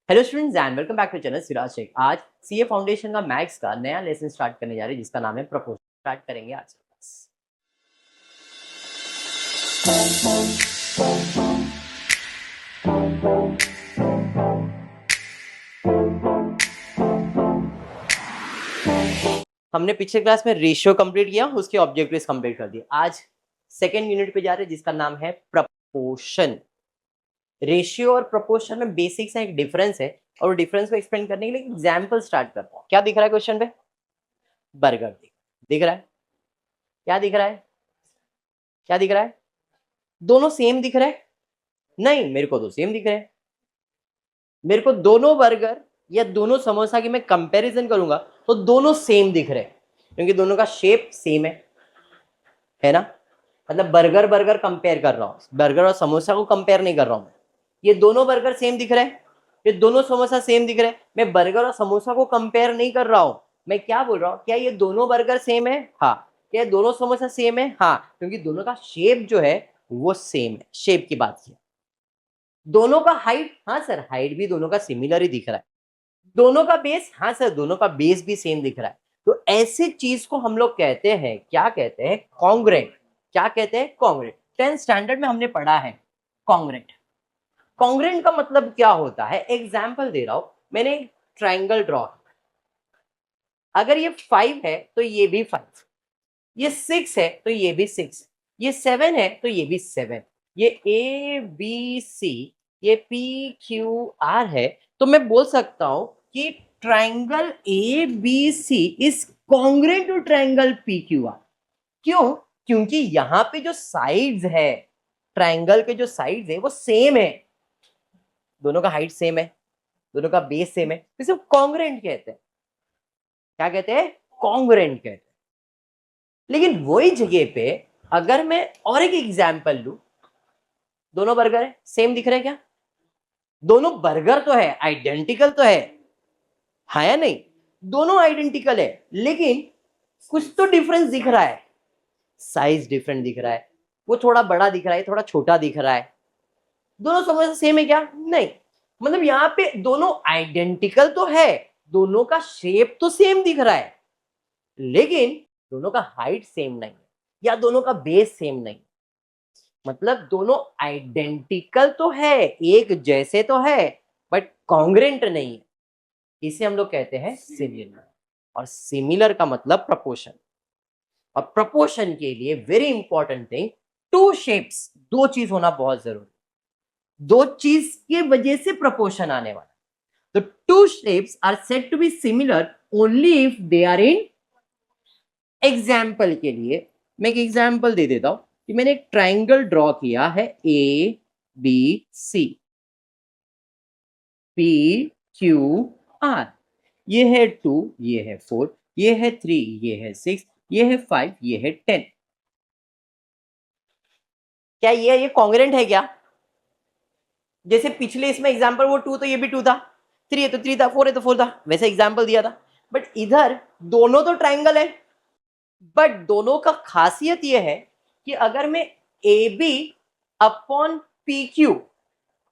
Hello students and welcome back to channel Siraj Shaikh. आज CA foundation का maths का नया लेसन स्टार्ट करने जा रहे हैं जिसका नाम है प्रपोजल। स्टार्ट करेंगे आज से क्लास। हमने पिछले क्लास में रेशियो कंप्लीट किया, उसके ऑब्जेक्टिव्स कंप्लीट कर दिए। आज सेकेंड यूनिट पे जा रहे हैं जिसका नाम है प्रपोर्शन। रेशियो और प्रपोर्शन में बेसिक सा एक डिफरेंस है और डिफरेंस को एक्सप्लेन करने के लिए एग्जाम्पल स्टार्ट करता हूँ। क्या दिख रहा है क्वेश्चन पे? बर्गर दिख रहा है। क्या दिख रहा है? क्या दिख रहा है? दोनों सेम दिख रहे हैं? नहीं, मेरे को तो सेम दिख रहे हैं। मेरे को दोनों बर्गर या दोनों समोसा की मैं कंपैरिजन करूंगा तो दोनों सेम दिख रहे हैं क्योंकि दोनों का शेप सेम है ना। मतलब बर्गर बर्गर कंपेयर कर रहा हूं, बर्गर और समोसा को कंपेयर नहीं कर रहा हूं। ये दोनों बर्गर सेम दिख रहे हैं, ये दोनों समोसा सेम दिख रहे हैं। मैं बर्गर और समोसा को कंपेयर नहीं कर रहा हूं। मैं क्या बोल रहा हूं, क्या ये दोनों बर्गर सेम है? हाँ। क्या ये दोनों समोसा सेम है? हाँ, क्योंकि दोनों का शेप जो है वो सेम है। शेप की बात की। दोनों का हाइट, हाँ सर हाइट भी दोनों का सिमिलर ही दिख रहा है। दोनों का बेस, हाँ सर दोनों का बेस भी सेम दिख रहा है। तो ऐसी चीज को हम लोग कहते हैं, क्या कहते हैं? कॉन्ग्रुएंट। क्या कहते हैं? कॉन्ग्रुएंट। 10th स्टैंडर्ड में हमने पढ़ा है कॉन्ग्रुएंट। कॉन्ग्रुएंट का मतलब क्या होता है? एग्जाम्पल दे रहा हूं। मैंने ट्राइंगल ड्रॉ, अगर ये 5 है तो ये भी 5, ये 6 है तो ये भी 6, ये 7 है तो ये भी 7, ये ए बी सी, ये पी क्यू आर है। तो मैं बोल सकता हूं कि triangle A B C is congruent to triangle P Q R. क्यों? क्योंकि यहां पे जो साइड्स है, ट्राइंगल के जो साइड्स है वो सेम है, दोनों का हाइट सेम है, दोनों का बेस सेम है, तो इसे कॉन्ग्रुएंट कहते हैं। क्या कहते हैं? कॉन्ग्रुएंट कहते हैं। लेकिन वही जगह पे अगर मैं और एक एग्जाम्पल लू, दोनों बर्गर है, सेम दिख रहे हैं क्या? दोनों बर्गर तो है, आइडेंटिकल तो है या नहीं? दोनों आइडेंटिकल है, लेकिन कुछ तो डिफरेंस दिख रहा है। साइज डिफरेंट दिख रहा है, वो थोड़ा बड़ा दिख रहा है, थोड़ा छोटा दिख रहा है। दोनों समझ सेम है क्या? नहीं। मतलब यहाँ पे दोनों आइडेंटिकल तो है, दोनों का शेप तो सेम दिख रहा है, लेकिन दोनों का हाइट सेम नहीं है या दोनों का बेस सेम नहीं। मतलब दोनों आइडेंटिकल तो है, एक जैसे तो है, बट कॉन्ग्रुएंट नहीं है। इसे हम लोग कहते हैं सिमिलर। और सिमिलर का मतलब प्रपोर्शन। और प्रपोर्शन के लिए very important thing, two shapes, दो चीज होना बहुत जरूरी। दो चीज के वजह से प्रपोर्शन आने वाला। तो two shapes are said to be similar only if they are in. Example के लिए मैं एक एग्जाम्पल दे देता हूं कि मैंने एक ट्राइंगल ड्रॉ किया है, A B C, P Q R. ये है 2, ये है 4, ये है 3, ये है 6, ये है 5, ये है 10। क्या ये कॉन्ग्रुएंट है क्या? जैसे पिछले इसमें एग्जाम्पल वो 2 तो ये भी 2 था, 3 है तो 3 था, 4 है तो 4 था, वैसे एग्जाम्पल दिया था। बट इधर दोनों तो ट्राइंगल है, बट दोनों का खासियत यह है कि अगर मैं A B upon P Q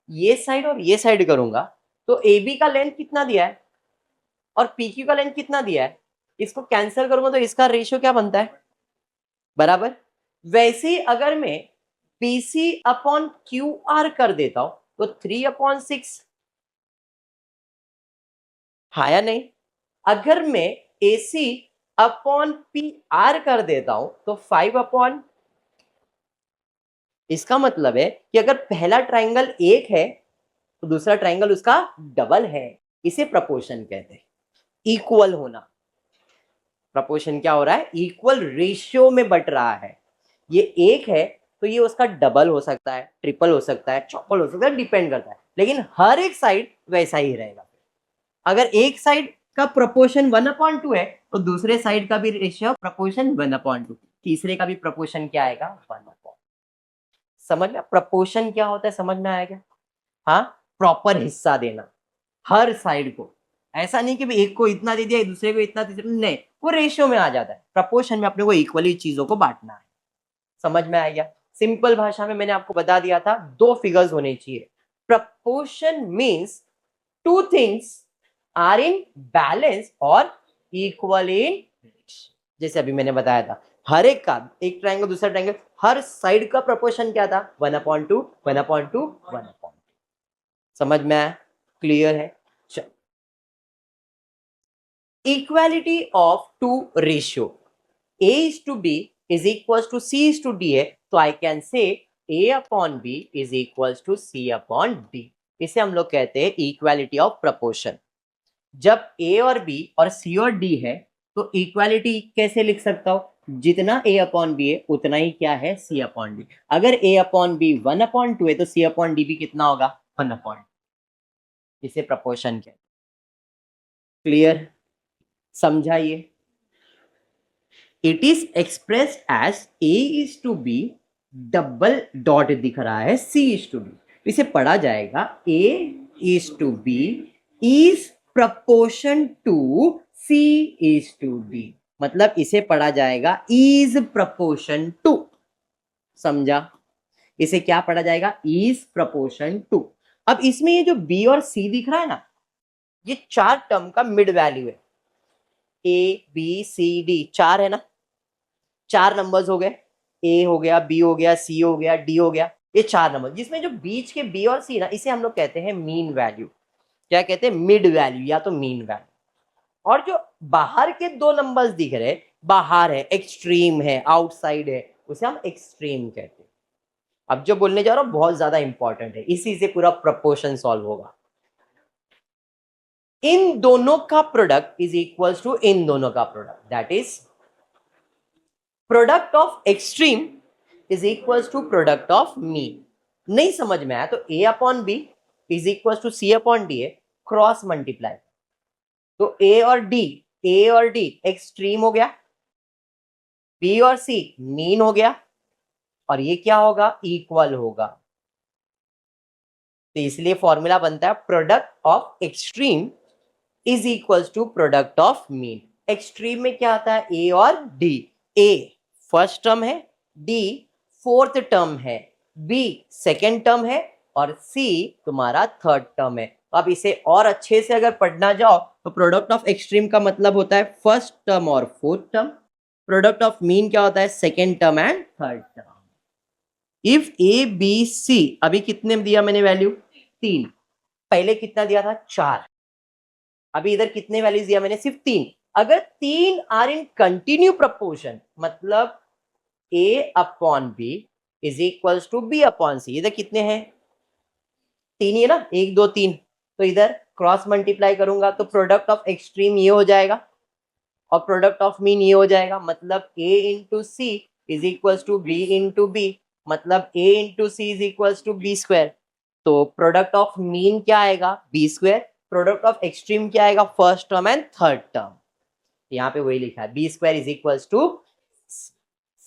ये साइड और ये साइड करूंगा तो ए बी का लेंथ कितना दिया है और पी क्यू का लेंथ कितना दिया है, इसको कैंसिल करूंगा तो इसका रेशियो क्या बनता है? बराबर। वैसे ही अगर मैं P C upon Q R कर देता हूं तो 3/6, हाँ या नहीं? अगर मैं ए सी अपॉन पी आर कर देता हूं तो 5 इसका मतलब है कि अगर पहला ट्राइंगल एक है तो दूसरा ट्राइंगल उसका डबल है। इसे प्रपोर्शन कहते हैं, इक्वल होना। प्रपोर्शन क्या हो रहा है? इक्वल रेशियो में बट रहा है। ये एक है तो ये उसका डबल हो सकता है, ट्रिपल हो सकता है, चौपल हो सकता है, डिपेंड करता है, लेकिन हर एक साइड वैसा ही रहेगा। अगर एक साइड का प्रपोर्शन 1/2 है तो दूसरे साइड का भी रेशियो प्रपोर्शन 1/2, तीसरे का भी प्रपोर्शन क्या आएगा? 1/2। समझ में? प्रपोर्शन क्या होता है समझ में आएगा? हाँ, प्रॉपर हिस्सा देना हर साइड को। ऐसा नहीं कि एक को इतना दे दिया दूसरे को इतना दे दिया, नहीं, वो रेशियो में आ जाता है। प्रपोर्शन में अपने को इक्वली चीजों को बांटना है। समझ में आ गया? सिंपल भाषा में मैंने आपको बता दिया था, दो फिगर्स होने चाहिए। Proportion means two things are in balance और इक्वल इन, जैसे अभी मैंने बताया था, हर एक का, एक ट्रायंगल दूसरा ट्रायंगल, हर साइड का प्रोपोर्शन क्या था, 1/2 1/2 1/2। समझ में आया? क्लियर है? चलो, equality of two ratio a is to b is equals to c is to d है, तो I can say a upon b is equals to c upon d। इसे हम लोग कहते हैं इक्वालिटी ऑफ प्रपोर्शन। जब a और b और c और d है तो इक्वालिटी कैसे लिख सकता हूं, जितना a अपॉन b है उतना ही क्या है, c अपॉन d। अगर a अपॉन b 1/2 है तो c अपॉन d भी कितना होगा, 1/2। इसे प्रपोर्शन कहते हैं। क्लियर? समझाइए। It is expressed as a is to b, double dot दिख रहा है, c is to d। इसे पढ़ा जाएगा a is to b is proportion to c is to d। मतलब इसे पढ़ा जाएगा is proportion to। समझा? इसे क्या पढ़ा जाएगा, is proportion to। अब इसमें ये जो b और c दिख रहा है ना, ये चार टर्म का मिड वैल्यू है। a b c d चार है ना, चार नंबर्स हो गए, ए हो गया, बी हो गया, सी हो गया, डी हो गया, ये चार नंबर, जिसमें जो बीच के बी और सी ना, इसे हम लोग कहते हैं मीन वैल्यू। क्या कहते हैं, मिड वैल्यू या तो मीन वैल्यू। और जो बाहर के दो नंबर्स दिख रहे, बाहर है, एक्सट्रीम है, आउटसाइड है, उसे हम एक्सट्रीम कहते हैं। अब जो बोलने जा रहा हूं बहुत ज्यादा इंपॉर्टेंट है, इसी से पूरा प्रपोर्शन सॉल्व होगा। इन दोनों का प्रोडक्ट इज इक्वल्स टू इन दोनों का product, that is product of extreme is equals to product of mean. नहीं समझ में आया तो a upon B is equals to C upon D है, क्रॉस मल्टीप्लाई। तो a और d एक्सट्रीम हो गया, b और c मीन हो गया, और ये क्या होगा, इक्वल होगा। तो इसलिए फॉर्मूला बनता है product of extreme is equals to product of mean. Extreme में क्या आता है, a और d। a फर्स्ट टर्म है, d फोर्थ टर्म है, b सेकेंड टर्म है, और c तुम्हारा थर्ड टर्म है। अब इसे और अच्छे से अगर पढ़ना जाओ तो प्रोडक्ट ऑफ एक्सट्रीम का मतलब होता है फर्स्ट टर्म और fourth term. Product of mean क्या होता है, second term and third term. If A B C, अभी कितने दिया मैंने वैल्यू, 3। पहले कितना दिया था, 4। अभी इधर कितने वैल्यूज दिया मैंने, सिर्फ 3। अगर 3 आर इन कंटिन्यू प्रपोर्शन, मतलब a upon b is equals to b upon c। इधर कितने हैं, 3 ही है ना, 1 2 3। तो इधर क्रॉस मल्टीप्लाई करूंगा तो प्रोडक्ट ऑफ एक्सट्रीम ये हो जाएगा और प्रोडक्ट ऑफ मीन ये हो जाएगा। मतलब a into C is equals to b into B, मतलब a into C is equals to B square. तो प्रोडक्ट ऑफ मीन क्या आएगा, B square. Product of extreme क्या आएगा, first term and third term. यहाँ पे वही लिखा है, B square is equals to.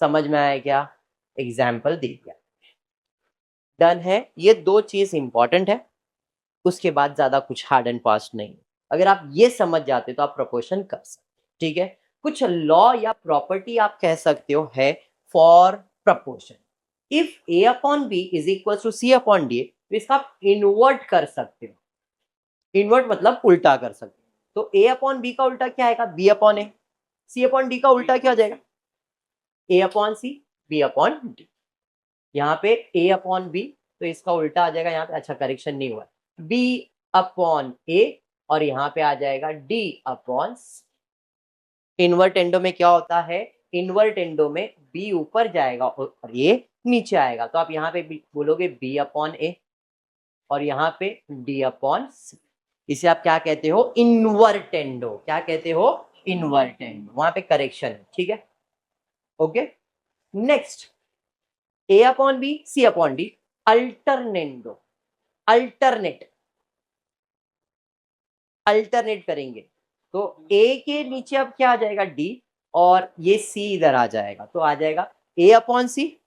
समझ में आया क्या, एग्जाम्पल दे दिया, डन है। ये दो चीज इंपॉर्टेंट है, उसके बाद ज्यादा कुछ हार्ड एंड फास्ट नहीं। अगर आप ये समझ जाते तो आप प्रोपोर्शन कर सकते, ठीक है। कुछ लॉ या प्रॉपर्टी आप कह सकते हो है for proportion. If a upon B is equal to C upon D, तो इसका आप इन्वर्ट कर सकते हो। इन्वर्ट मतलब उल्टा कर सकते हो। तो a अपॉन बी का उल्टा क्या आएगा, b upon A. c upon D का उल्टा क्या हो जाएगा, a upon C, b upon D. यहाँ पे a अपॉन बी, तो इसका उल्टा आ जाएगा यहाँ पे, अच्छा करेक्शन नहीं हुआ, b अपॉन ए, और यहाँ पे आ जाएगा d अपॉन सी। इन्वर्ट एंडो में क्या होता है, इन्वर्ट एंडो में b ऊपर जाएगा और ये नीचे आएगा। तो आप यहाँ पे बोलोगे b अपॉन ए और यहाँ पे d अपॉन सी। इसे आप क्या कहते हो, इन्वर्टेंडो। क्या कहते हो, इन्वर्टेंडो। वहां पे करेक्शन है, ठीक है, okay. Next, a upon B, C upon D, alternendo. Alternate करेंगे तो a के नीचे अब क्या आ जाएगा, d, और ये c इधर आ जाएगा, तो आ जाएगा a upon C,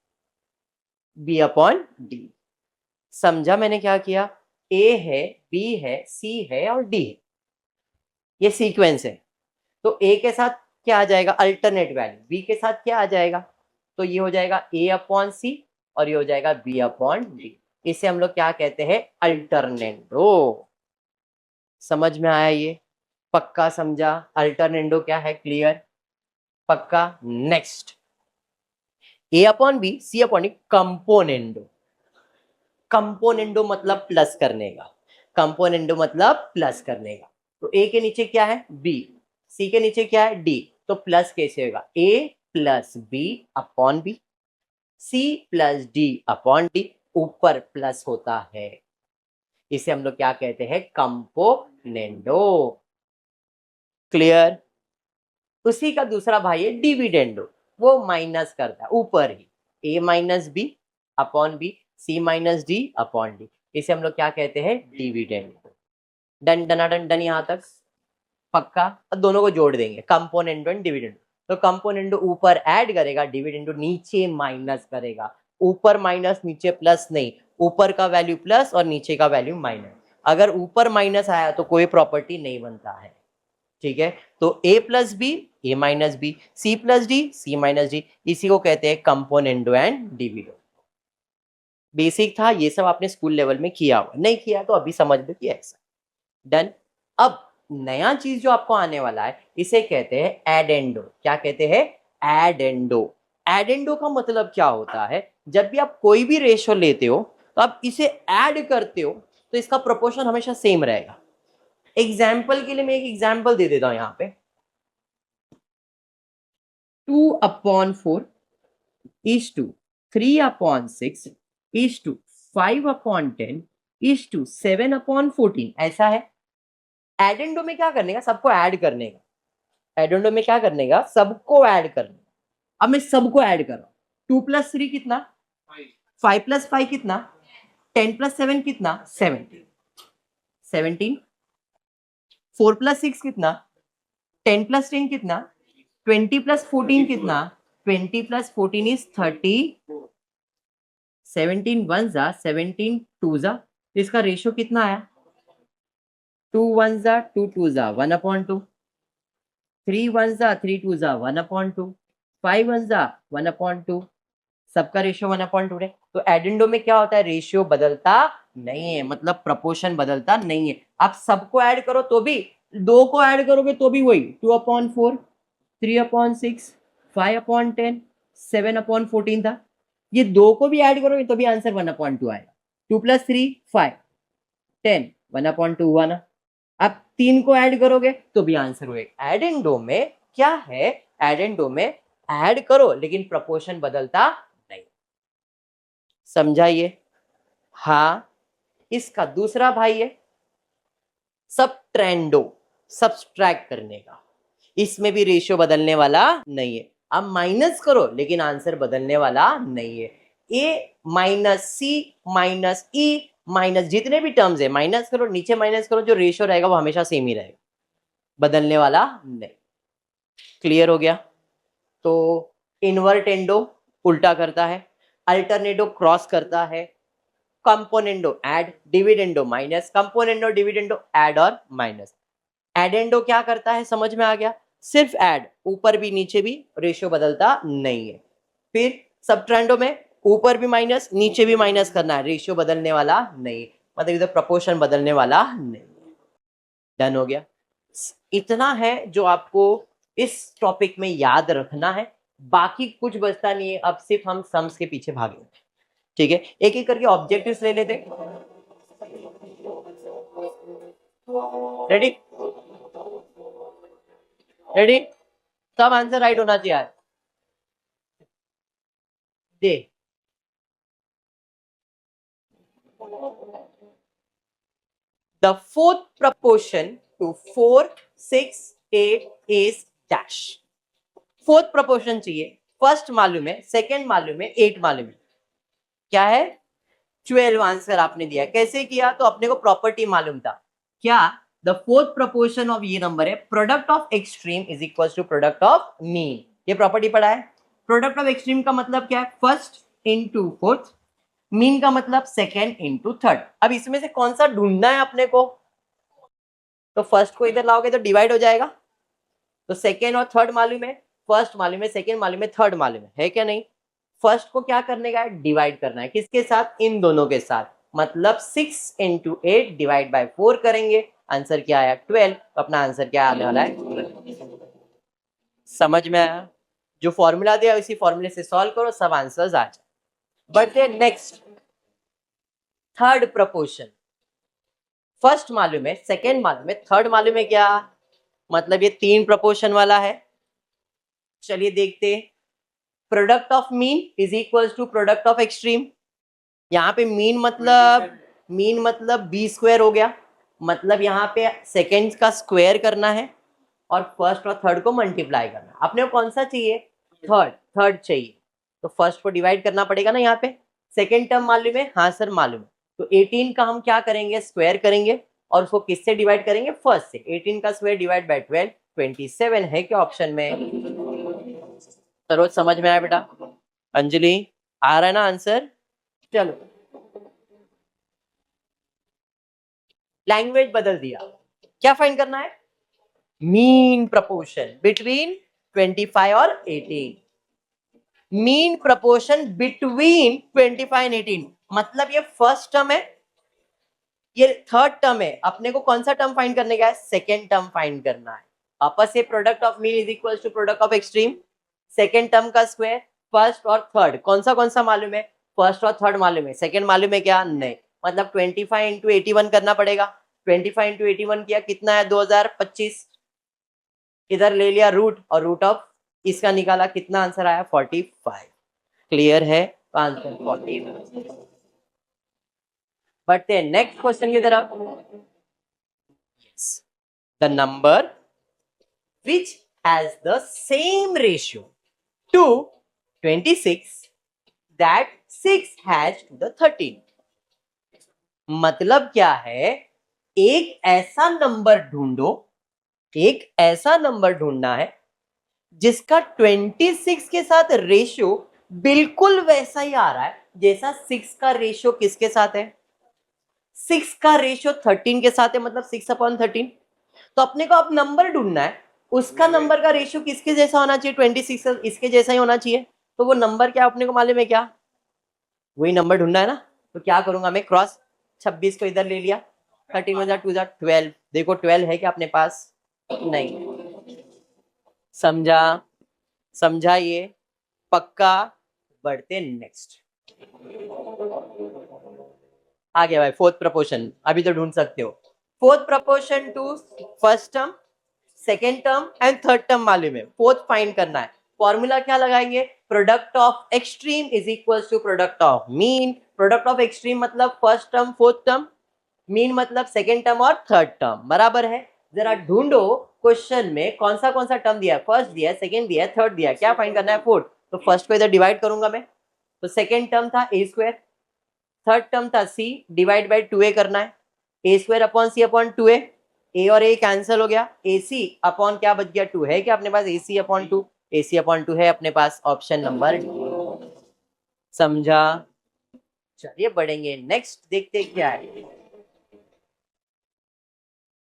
b upon D. समझा मैंने क्या किया, a है, b है, c है और d है, ये सीक्वेंस है। तो a के साथ क्या आ जाएगा, अल्टरनेट वैल्यू। b के साथ क्या आ जाएगा, तो ये हो जाएगा a अपॉन सी और ये हो जाएगा b अपॉन डी। इसे हम लोग क्या कहते हैं, अल्टरनेंडो। समझ में आया ये? पक्का समझा? अल्टरनेंडो क्या है? क्लियर? पक्का? Next, A upon B C upon D componendo. Componendo मतलब प्लस करने का, कंपोनेंडो मतलब प्लस करने का। तो ए के नीचे क्या है? बी, सी के नीचे क्या है? डी। तो प्लस कैसे होगा? A plus B upon B, C plus D upon D, ऊपर प्लस होता है, इसे हम लोग क्या कहते हैं? कंपोनेंडो। क्लियर? उसी का दूसरा भाई है डिविडेंडो, वो माइनस करता है ऊपर ही, ए माइनस बी अपॉन बी, सी माइनस डी अपॉन डी, इसे हम लोग क्या कहते हैं? डिविडेंडो। डन डना डन डन यहां तक पक्का? और दोनों को जोड़ देंगे, कंपोनेंडो एंड डिविडेंडो। तो कंपोनेंडो ऊपर ऐड करेगा, डिविडेंडो नीचे माइनस करेगा। ऊपर माइनस नीचे प्लस नहीं, ऊपर का वैल्यू प्लस और नीचे का वैल्यू माइनस। अगर ऊपर माइनस आया तो कोई प्रॉपर्टी नहीं बनता है, ठीक है? तो A plus B A minus B, C plus D C minus D, इसी को कहते हैं कंपोनेंडो एंड डिविडेंडो। बेसिक था, ये सब आपने स्कूल लेवल में किया हुआ, नहीं किया तो अभी समझ लो कि ऐसा। डन। अब नया चीज जो आपको आने वाला है, इसे कहते हैं एडेंडो। क्या कहते हैं? एडेंडो। एडेंडो का मतलब क्या होता है? जब भी आप कोई भी रेशियो लेते हो तो आप इसे ऐड करते हो तो इसका प्रोपोर्शन हमेशा सेम रहेगा। एग्जाम्पल के लिए मैं एक एग्जाम्पल दे देता हूं यहाँ पे, 2/4 is to 3/6 is to 5/10 is to 7/14, ऐसा है। एडेंडो में क्या करने का? सबको ऐड करने का। एडेंडो में क्या करने का? सबको ऐड करने का। अब मैं सबको ऐड कर रहा हूं। 2 + 3 कितना? 5 + 5 कितना? 10 + 7 कितना? 17। 4 + 6 कितना? 10 + 10 कितना? 20 + 14 कितना? 20 + 14 इज 30। 17 1 जा 17 2 जा, इसका रेशियो कितना आया? 2 1 जा 2 2 जा 1/2, 3 1 जा 3 2 जा 1/2, 5 1 जा 1/2, सबका रेशियो 1/2 है। तो एडेंडो में क्या होता है? रेशियो बदलता नहीं है, मतलब प्रपोर्शन बदलता नहीं है। आप सबको ऐड करो तो भी, दो को ऐड करोगे तो भी वही 2/4 3/6 5/10 7/14 था। ये दो को भी ऐड करोगे तो भी आंसर 1/2 आएगा। 2 + 3 5 10 1/2 हुआ ना। आप 3 को ऐड करोगे तो भी आंसर होगा। एडेंडो में क्या है? एडेंडो में ऐड करो लेकिन प्रपोर्शन बदलता नहीं। समझाइए? हाँ। इसका दूसरा भाई है सबट्रेंडो, सब्सट्रैक्ट करने का। इसमें भी रेशियो बदलने वाला नहीं है। आप माइनस करो लेकिन आंसर बदलने वाला नहीं है। ए माइनस सी माइनस ई माइनस, जितने भी टर्म्स है माइनस करो, नीचे माइनस करो, जो रेशियो रहेगा वो हमेशा सेम ही रहेगा, बदलने वाला नहीं। क्लियर हो गया? तो इन्वर्टेंडो उल्टा करता है, अल्टरनेटो क्रॉस करता है, componendo add, dividendo minus, componendo dividendo add और माइनस। एडेंडो क्या करता है? समझ में आ गया? सिर्फ ऐड, ऊपर भी नीचे भी, रेशियो बदलता नहीं है। फिर सबट्रेंडो में ऊपर भी माइनस नीचे भी माइनस करना है, रेशियो बदलने वाला नहीं, मतलब इधर प्रपोर्शन बदलने वाला नहीं। डन हो गया? इतना है जो आपको इस टॉपिक में याद रखना है, बाकी कुछ बचता नहीं है। अब सिर्फ हम सम्स के पीछे भागेंगे, ठीक है? एक एक करके ऑब्जेक्टिव्स ले लेते। रेडी? रेडी? सब आंसर राइट होना चाहिए। दे the fourth proportion to 4 6 8 is dash। Fourth proportion चाहिए, फर्स्ट मालूम है, सेकंड मालूम है, 8 मालूम है, क्या है? 12 आंसर आपने दिया। कैसे किया? तो अपने को प्रॉपर्टी मालूम था क्या? द फोर्थ प्रोपोर्शन ऑफ ये नंबर है product of extreme is equal to product of mean. ये प्रॉपर्टी पढ़ा है। प्रोडक्ट ऑफ एक्सट्रीम का मतलब क्या है? फर्स्ट इंटू फोर्थ, मीन का मतलब सेकेंड इंटू थर्ड। अब इसमें से कौन सा ढूंढना है अपने को? तो फर्स्ट को इधर लाओगे तो डिवाइड हो जाएगा, तो सेकेंड और थर्ड मालूम है, फर्स्ट मालूम है, सेकेंड मालूम है, थर्ड मालूम है क्या नहीं? फर्स्ट को क्या करने का है? डिवाइड करना है। किसके साथ? इन दोनों के साथ। मतलब 6 into 8 डिवाइड बाय 4 करेंगे, आंसर क्या आया 12। अपना आंसर क्या आने वाला है 12। समझ में आया? जो फॉर्मूला दिया उसी फॉर्मूले से सॉल्व करो, सब आंसर्स आ जाए। बढ़ते नेक्स्ट, थर्ड प्रपोर्शन। फर्स्ट मालूम है, सेकेंड मालूम है, थर्ड मालूम है क्या? मतलब ये 3 प्रपोर्शन वाला है। चलिए देखते, product of mean is equals to product of extreme. यहाँ पे मीन मतलब बी स्क्वायर हो गया, मतलब यहाँ पे सेकेंड का स्क्वायर करना है और फर्स्ट और थर्ड को मल्टीप्लाई करना। अपने को कौन सा चाहिए? थर्ड चाहिए, तो फर्स्ट को डिवाइड करना पड़ेगा ना। यहाँ पे सेकेंड टर्म मालूम है? हाँ सर मालूम है। तो 18 का हम क्या करेंगे? स्क्वायर करेंगे और उसको किससे डिवाइड करेंगे? फर्स्ट से। 18 का स्क्वायर डिवाइड बाय 12, 27 है क्या ऑप्शन में? सरोज समझ में आया बेटा? अंजलि आ रहा है ना आंसर? चलो, लैंग्वेज बदल दिया। क्या फाइंड करना है? मीन प्रपोर्शन बिटवीन 25 और 18। मीन प्रपोर्शन बिटवीन 25 एंड 18, मतलब ये फर्स्ट टर्म है, ये थर्ड टर्म है। अपने को कौन सा टर्म फाइंड करने का है? सेकेंड टर्म फाइंड करना है। आपस से product of mean is equal to product of extreme, second term का स्क्वायर, फर्स्ट और थर्ड। कौन सा मालूम है? फर्स्ट और थर्ड मालूम है, सेकेंड मालूम है क्या? नहीं। मतलब 25 इंटू 81 करना पड़ेगा। 25 इंटू 81 किया कितना है? 2025। इधर ले लिया रूट और रूट ऑफ इसका निकाला, कितना आंसर आया? 45। क्लियर है? आंसर 45। बढ़ते हैं नेक्स्ट क्वेश्चन की तरफ। Yes. The number which has the same ratio to 26 that 6 has to the 13. मतलब क्या है? एक ऐसा नंबर ढूंढना है जिसका 26 के साथ रेशियो बिल्कुल वैसा ही आ रहा है जैसा 6 का रेशियो किसके साथ है? 6 का रेशियो 13 के साथ है, मतलब 6/13। तो अपने को अब नंबर ढूंढना है, उसका नंबर का रेशियो किसके जैसा होना चाहिए? 26 इसके जैसा ही होना चाहिए। तो वो नंबर क्या अपने को मालूम है क्या? वही नंबर ढूंढना है ना। तो क्या करूंगा मैं? क्रॉस 26 को इधर ले लिया, 13 में 2 12। देखो 12 है क्या अपने पास? नहीं। समझा ये? पक्का? बढ़ते नेक्स्ट। आ गया भाई फोर्थ प्रपोर्शन, अभी तो ढूंढ सकते हो। Fourth proportion to first term, second term and third term मालूम है, फोर्थ फाइंड करना है। फॉर्मूला क्या लगाएंगे? Product of extreme is equal to product of mean. Product of extreme मतलब first term fourth term, mean मतलब सेकेंड टर्म और third term. बराबर है? जरा ढूंढो क्वेश्चन में कौन सा टर्म दिया है? फर्स्ट दिया है, सेकेंड दिया है, थर्ड दिया है। क्या फाइंड करना है? फोर्थ। तो फर्स्ट को इधर डिवाइड करूंगा मैं, तो सेकेंड टर्म था ए स्क्वायर, थर्ड टर्म था सी डिवाइड बाई 2a करना है। ए स्क्वायर अपॉन सी अपॉन 2a, ए और ए कैंसिल हो गया, ए सी अपॉन क्या बच गया? 2 है क्या अपने पास? ए सी अपॉन 2, ए सी अपॉन 2 है अपने पास। Option number D. समझा? चलिए बढ़ेंगे नेक्स्ट, देखते क्या है।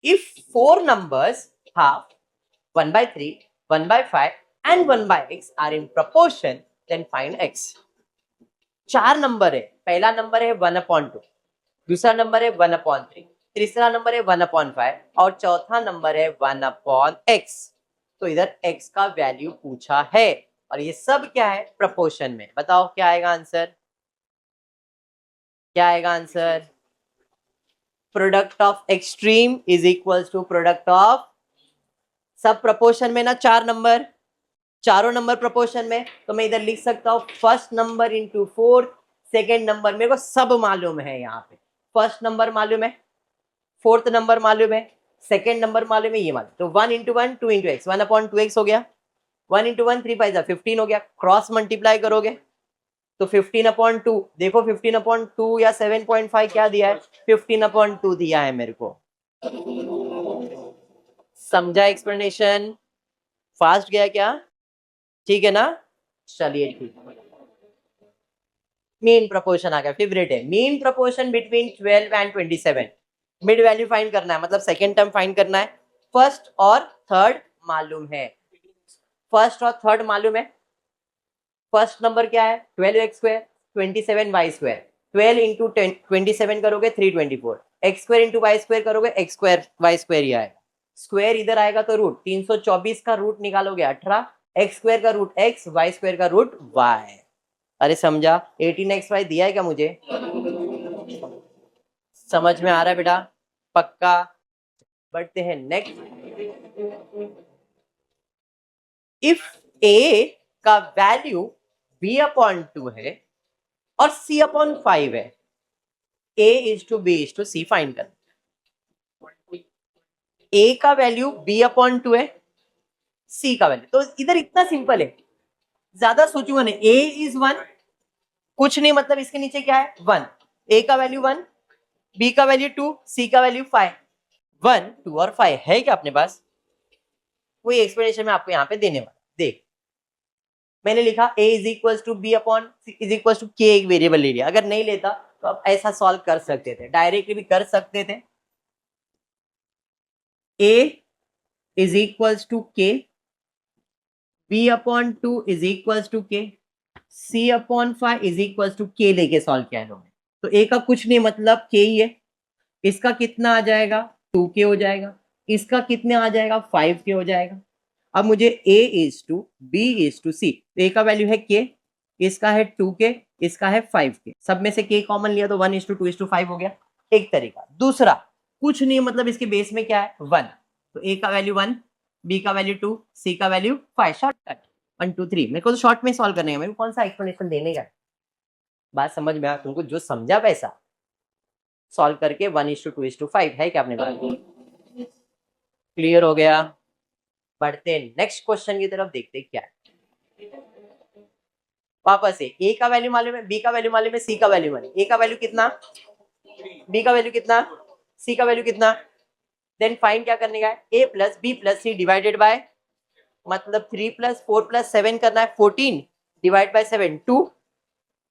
If 4 numbers half 1/3, 1/5 and 1/x are in proportion, then find x। 4 number है, पहला नंबर है 1/2, दूसरा नंबर है 1/3, तीसरा नंबर है 1/5 और चौथा नंबर है 1/x। तो इधर x का वैल्यू पूछा है और ये सब क्या है? प्रपोर्शन में। बताओ क्या आएगा आंसर? क्या आएगा answer? Product of extreme is equal to product of सब प्रपोर्शन में ना, 4 नंबर, चारों नंबर प्रपोर्शन में। तो मैं इधर लिख सकता हूँ first number into fourth, second number. मेरे को सब मालूम है, यहाँ पे फर्स्ट नंबर मालूम है, फोर्थ नंबर मालूम है, सेकेंड नंबर मालूम है, ये मालूम। तो 1 इंटू 1 2 इंटू एक्स, 1/2x हो गया। 1 इंटू 1 3 5 15 हो गया। क्रॉस मल्टीप्लाई करोगे तो 15/2। देखो 15/2 या 7.5 क्या दिया है? 15/2 दिया है मेरे को। समझा एक्सप्लेनेशन? फास्ट गया क्या? ठीक है ना? चलिए ठीक। मीन प्रपोर्शन आ गया, फेवरेट है। Mean proportion between 12 and 27। Mid value find करना है, मतलब सेकेंड टर्म फाइंड करना है। फर्स्ट और थर्ड मालूम है, फर्स्ट और थर्ड मालूम है। फर्स्ट नंबर क्या है? 12x2, 27y2। 12 इंटू 27 करोगे 324, X square into Y square करोगे एक्स स्क्वायर वाई स्क्वायर ही आएगा, स्क्वायर इधर आएगा तो रूट, 324 का रूट निकालोगे 18, एक्स स्क्वायर का रूट एक्स, वाई स्क्वायर का रूट वाई। अरे समझा? 18xy दिया है क्या मुझे? समझ में आ रहा है बेटा? पक्का? बढ़ते हैं नेक्स्ट। इफ a का वैल्यू b अपॉन 2 है और c अपॉन 5 है, a is to b is to c find करना। a का वैल्यू b अपॉन 2 है, c का वैल्यू, तो इधर इतना सिंपल है, ज्यादा सोचूंगा नहीं। a इज 1, कुछ नहीं, मतलब इसके नीचे क्या है 1, a का वैल्यू 1, b का वैल्यू 2, c का वैल्यू 5, 1 2 और 5 है क्या अपने पास? कोई एक्सप्लेनेशन में आपको यहाँ पे देने वाला, देख मैंने लिखा a is equal to B upon is equal to K, एक वेरिएबल ले लिया। अगर नहीं लेता तो आप ऐसा सॉल्व कर सकते थे, डायरेक्टली भी कर सकते थे। a is equal to K, b upon 2 is equal to K, c upon 5 is equal to K लेके सॉल्व किया है लोगों। तो a का कुछ नहीं मतलब के ही है, इसका कितना आ जाएगा 2k हो जाएगा, इसका कितना आ जाएगा 5k हो जाएगा। अब मुझे a is to b is to c, तो a का वैल्यू है k, इसका है 2k, इसका है 5k, सब में से k कॉमन लिया तो 1 इज टू 2 इज टू 5 हो गया, एक तरीका। दूसरा कुछ नहीं मतलब इसके बेस में क्या है 1, तो a का वैल्यू 1, b का वैल्यू 2, c का वैल्यू 5, शॉर्टकट 1 2 3। मेरे को तो शॉर्ट में सॉल्व करने का, मेरे को कौन सा एक्सप्लेनेशन देने का। बात समझ में आया तुमको? जो समझा वैसा सॉल्व करके 1 इज टू 2 इज टू 5 है क्या अपने पास? क्लियर हो गया? बढ़ते नेक्स्ट क्वेश्चन की तरफ, देखते क्या है। वापस से a का वैल्यू मालूम है, b का वैल्यू मालूम है, c का वैल्यू मालूम है। a का वैल्यू कितना, b का वैल्यू कितना, c का वैल्यू कितना, देन फाइंड क्या करने का है, a plus b plus c divided by, मतलब 3 प्लस 4 प्लस 7 करना है 14 डिवाइड बाय 7 2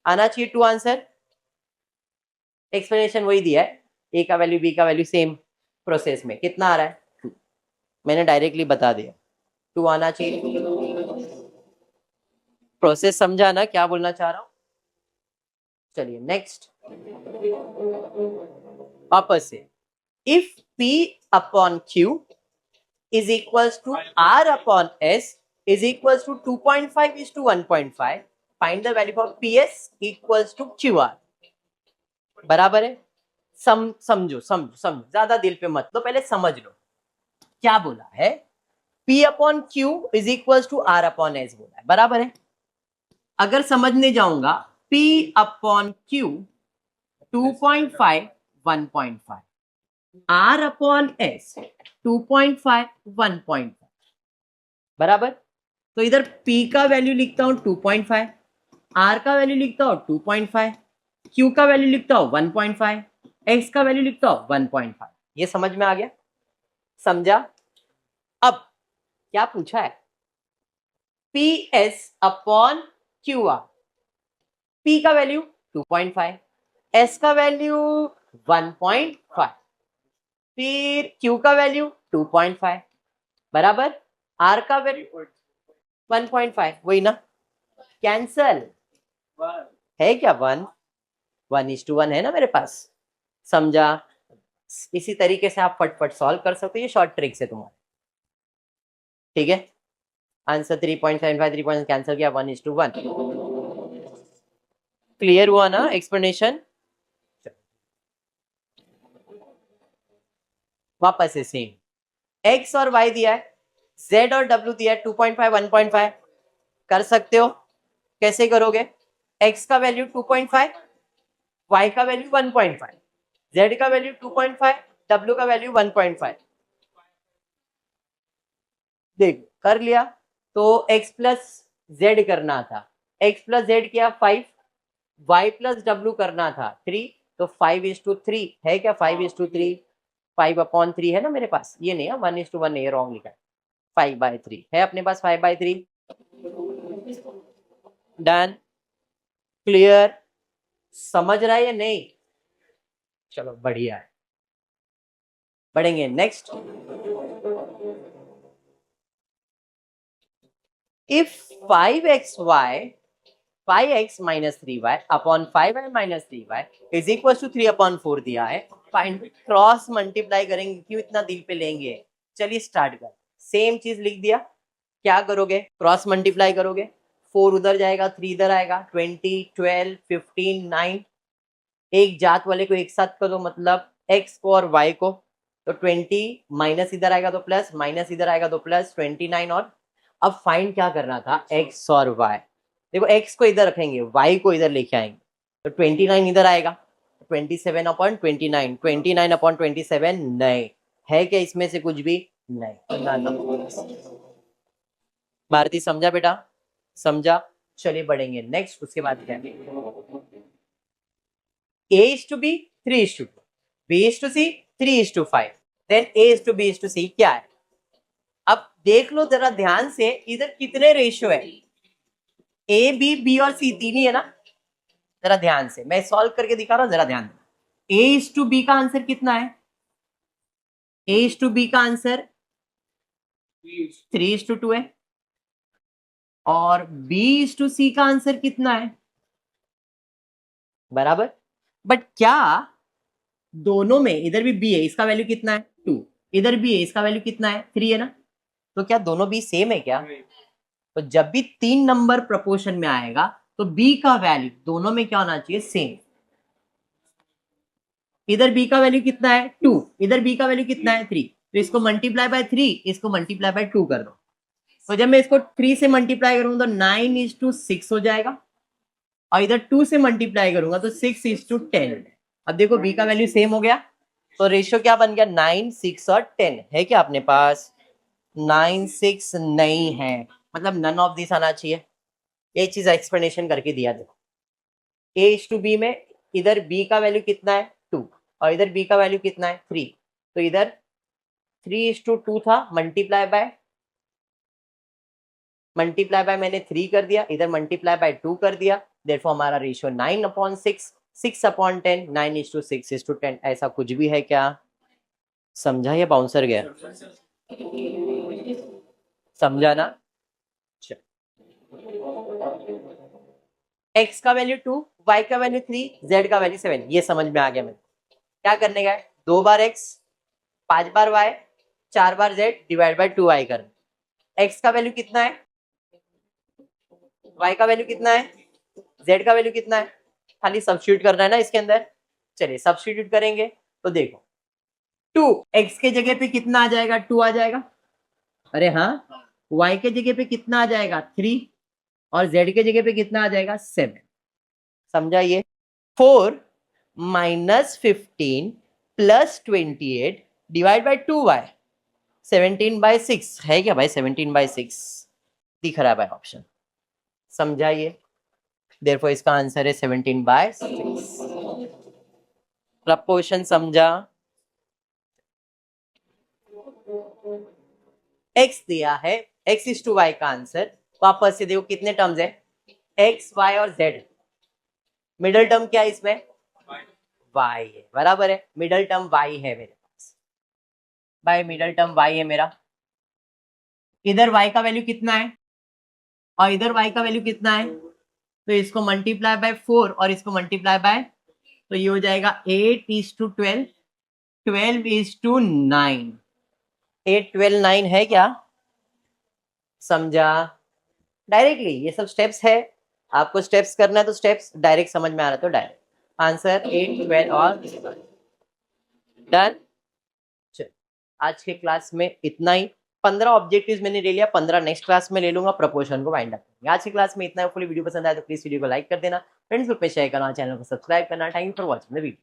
आना चाहिए 2 आंसर। एक्सप्लेनेशन वही दिया है, a का वैल्यू b का वैल्यू सेम प्रोसेस में कितना आ रहा है 2, मैंने डायरेक्टली बता दिया 2 आना चाहिए। प्रोसेस समझा ना क्या बोलना चाह रहा हूं? चलिए नेक्स्ट, वापस से, if p upon q is equals to r upon s is equals to 2.5 is to 1.5, find the value of ps equals to qr। बराबर है? समझो समझो समझो, ज्यादा दिल पे मत लो, पहले समझ लो क्या बोला है। p upon q is equal to r upon s बोला है, बराबर है? अगर समझने जाऊंगा p upon q 2.5 1.5, r upon s 2.5 1.5, बराबर? तो इधर p का वैल्यू लिखता हूं 2.5, r का वैल्यू लिखता हूं 2.5, q का वैल्यू लिखता हूं 1.5, x का वैल्यू लिखता हूं 1.5। ये समझ में आ गया? समझा? अब क्या पूछा है, ps अपॉन qr, p का वैल्यू 2.5, s का वैल्यू 1.5, फिर q का वैल्यू 2.5, बराबर? r का वैल्यू 1.5, वही ना, कैंसल है क्या 1 1 इज टू 1 है ना मेरे पास। समझा? इसी तरीके से आप फटफट सॉल्व कर सकते हो, ये शॉर्ट ट्रिक्स है तुम्हारे, ठीक है? आंसर 3.75 3 कैंसिल किया 1 इज टू 1। क्लियर हुआ ना एक्सप्लेनेशन? वापस से सेम, x और y दिया है, z और w दिया है 2.5 1.5, कर सकते हो। कैसे करोगे, x का वैल्यू 2.5, y का वैल्यू 1.5, z का वैल्यू 2.5, w का वैल्यू 1.5, देख कर लिया। तो x प्लस z करना था, x प्लस z किया 5, y प्लस w करना था 3, तो 5 इज टू 3 है क्या, 5 इज टू 3, 5 अपॉन 3 है ना मेरे पास, ये नहीं है 1 इज टू 1 नहीं, रॉन्ग लिखा है, 5/3 है अपने पास, 5/3। डन? क्लियर? समझ रहा है या नहीं? चलो बढ़िया है, बढ़ेंगे next. If 5xy 5x minus 3y upon 5y minus 3y is equal to 3/4 दिया है। फाइंड, क्रॉस मल्टीप्लाई करेंगे, क्यों इतना दिल पे लेंगे। चलिए स्टार्ट कर। सेम चीज लिख दिया, क्या करोगे, क्रॉस मल्टीप्लाई करोगे, 4 उधर जाएगा, 3 इधर आएगा, 20, 12, 15, 9। एक जात वाले को एक साथ करो, मतलब x को और y को, तो 20 माइनस इधर आएगा तो प्लस, माइनस इधर आएगा तो प्लस, 29। और अब फाइंड क्या करना था, x और y। देखो x को इधर रखेंगे, y को इधर लेके आएंगे, तो 29 इधर आएगा, 27/29, 29/27 नहीं है क्या इसमें से कुछ भी नहीं। भारती समझा बेटा, समझा। चलिए बढ़ेंगे नेक्स्ट, उसके बाद क्या है, a is to b 3 is to 2, b is to c 3 is to 5, then a is to b is to c क्या है। अब देख लो जरा ध्यान से, इधर कितने रेशियो है, a b b और c तीन ही है ना। जरा ध्यान से मैं सॉल्व करके दिखा रहा हूं, जरा ध्यान दे। a is to b का आंसर कितना है, a is to b का आंसर 3 is to 2 है, और b is to c का आंसर कितना है, बराबर। बट क्या दोनों में, इधर भी b है, इसका वैल्यू कितना है 2, इधर भी है, इसका वैल्यू कितना है 3 है ना, तो क्या दोनों b सेम है क्या। तो जब भी 3 नंबर प्रोपोर्शन में आएगा तो b का वैल्यू दोनों में क्या होना चाहिए, सेम। इधर b का वैल्यू कितना है 2, इधर b का वैल्यू कितना है 3, तो इसको मल्टीप्लाई बाय 3, इसको मल्टीप्लाई बाय 2 कर दो। तो जब मैं इसको 3 से मल्टीप्लाई करूंगा तो 9:6 हो जाएगा, और इधर 2 से मल्टीप्लाई करूंगा तो 6:10। अब देखो b का वैल्यू सेम हो गया, तो रेशियो क्या बन गया, 9, 6 और 10 है क्या अपने पास, 9, 6 नहीं है, मतलब नन ऑफ दिस आना चाहिए। ये चीज एक्सप्लेनेशन करके दिया। देखो a:b में इधर b का वैल्यू कितना है 2, और इधर b का वैल्यू कितना है 3, तो इधर 3:2 था, मल्टीप्लाई बाय मैंने 3 कर दिया, इधर मल्टीप्लाई बाय 2 कर दिया, देयरफॉर हमारा रेशियो 9/6, 6/10, 9:6:10। ऐसा कुछ भी है क्या, समझा या बाउंसर गया, समझा ना। x का वैल्यू 2, y का वैल्यू 3, z का वैल्यू 7, ये समझ में आ गया। मैं क्या करने का है, 2 बार x, 5 bar y, 4 bar z divide by 2y कर। x का वैल्यू कितना है, y का वैल्यू कितना है, z का वैल्यू कितना है, खाली सब्स्टिट्यूट करना है ना इसके अंदर। चलिए सब्स्टिट्यूट करेंगे तो देखो 2 x के जगह पे कितना आ जाएगा, 2 आ जाएगा, अरे हाँ, y के जगह पे कितना आ जाएगा 3, और z के जगह पे कितना आ जाएगा 7। समझा ये। 4 - 15 + 28 डिवाइड बाय 2y, 17/6 है क्या भाई, 17/6 दिख रहा है भाई ऑप्शन, समझा ये। देयरफॉर इसका आंसर है 17/6। प्रपोर्शन समझा। x दिया है, x is to y का आंसर, वापस से देखो कितने टर्म्स है, x, y और z। मिडल टर्म क्या है इसमें, y है, बराबर है, मिडल टर्म y है मेरे पास, भाई मिडल टर्म y है मेरा। इधर y का वैल्यू कितना है, और इधर y का वैल्यू कितना है, तो इसको मल्टीप्लाई बाय 4 और इसको मल्टीप्लाई बाय, तो ये हो जाएगा 8:12, 12:9, 8, 12, 9 है क्या, समझा। डायरेक्टली ये सब स्टेप्स है, आपको स्टेप्स करना है तो स्टेप्स, डायरेक्ट समझ में आ रहा है तो डायरेक्ट आंसर 8, 12 और डन। चल आज के क्लास में इतना ही, 15 ऑब्जेक्टिव्स मैंने ले लिया, 15 नेक्स्ट क्लास में ले लूंगा, प्रपोर्शन को वाइंड अप करेंगे। आज की क्लास में इतना है। फुली वीडियो पसंद आया तो प्लीज वीडियो को लाइक कर देना, फ्रेंड्स ग्रुप में शेयर करना, चैनल को सब्सक्राइब करना। Thank you for watching the video.